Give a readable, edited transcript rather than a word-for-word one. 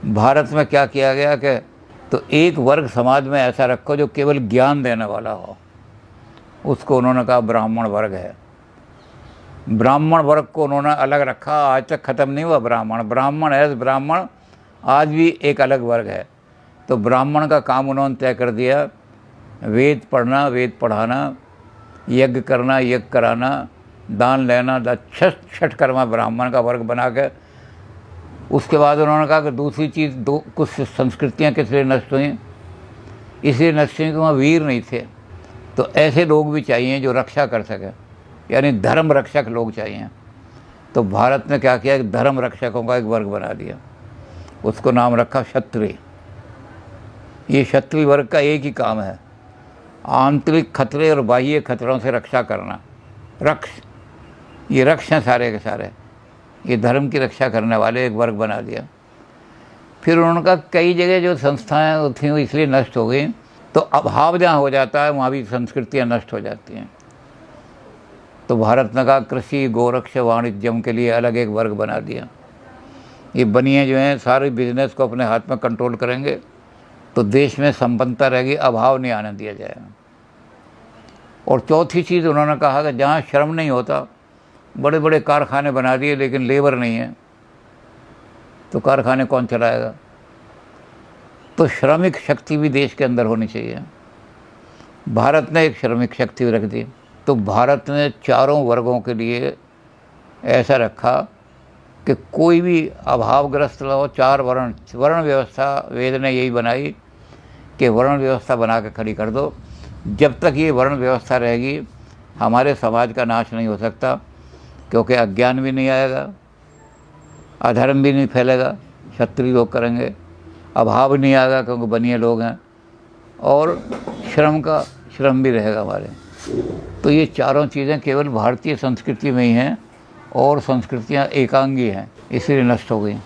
भारत में क्या किया गया कि तो एक वर्ग समाज में ऐसा रखो जो केवल ज्ञान देने वाला हो, उसको उन्होंने कहा ब्राह्मण वर्ग है। ब्राह्मण वर्ग को उन्होंने अलग रखा, आज तक ख़त्म नहीं हुआ ब्राह्मण। ब्राह्मण है, ब्राह्मण आज भी एक अलग वर्ग है। तो ब्राह्मण का काम उन्होंने तय कर दिया, वेद पढ़ना, वेद पढ़ाना, यज्ञ करना, यज्ञ कराना, दान लेना, छठ कर्मा ब्राह्मण का वर्ग बना के। उसके बाद उन्होंने कहा कि दूसरी चीज़, दो कुछ संस्कृतियाँ किस लिए नष्ट हुई, इसलिए नष्ट हुई कि वहाँ वीर नहीं थे। तो ऐसे लोग भी चाहिए जो रक्षा कर सकें, यानी धर्म रक्षक लोग चाहिए। तो भारत ने क्या किया, धर्म रक्षकों का एक वर्ग बना दिया, उसको नाम रखा क्षत्रिय। ये क्षत्रिय वर्ग का एक ही काम है, आंतरिक खतरे और बाह्य खतरों से रक्षा करना। रक्ष, ये रक्ष हैं सारे के सारे, ये धर्म की रक्षा करने वाले एक वर्ग बना दिया। फिर उनका कई जगह जो संस्थाएं थीं वो इसलिए नष्ट हो गई, तो अभाव जहाँ हो जाता है वहाँ भी संस्कृतियाँ नष्ट हो जाती हैं। तो भारत ने कहा कृषि, गोरक्ष, वाणिज्यम के लिए अलग एक वर्ग बना दिया। ये बनिए जो हैं सारे बिजनेस को अपने हाथ में कंट्रोल करेंगे, तो देश में संपन्नता रहेगी, अभाव नहीं आने दिया जाएगा। और चौथी चीज़ उन्होंने कहा कि जहाँ श्रम नहीं होता, बड़े बड़े कारखाने बना दिए लेकिन लेबर नहीं है, तो कारखाने कौन चलाएगा। तो श्रमिक शक्ति भी देश के अंदर होनी चाहिए। भारत ने एक श्रमिक शक्ति रख दी। तो भारत ने चारों वर्गों के लिए ऐसा रखा कि कोई भी अभावग्रस्त ना हो। चार वर्ण व्यवस्था वेद ने यही बनाई कि वर्ण व्यवस्था बना के खड़ी कर दो। जब तक ये वर्ण व्यवस्था रहेगी हमारे समाज का नाश नहीं हो सकता, क्योंकि अज्ञान भी नहीं आएगा, अधर्म भी नहीं फैलेगा, क्षत्रिय लोग करेंगे, अभाव नहीं आएगा क्योंकि बनिए लोग हैं, और श्रम भी रहेगा हमारे। तो ये चारों चीज़ें केवल भारतीय संस्कृति में ही हैं, और संस्कृतियाँ एकांगी हैं, इसलिए नष्ट हो गई।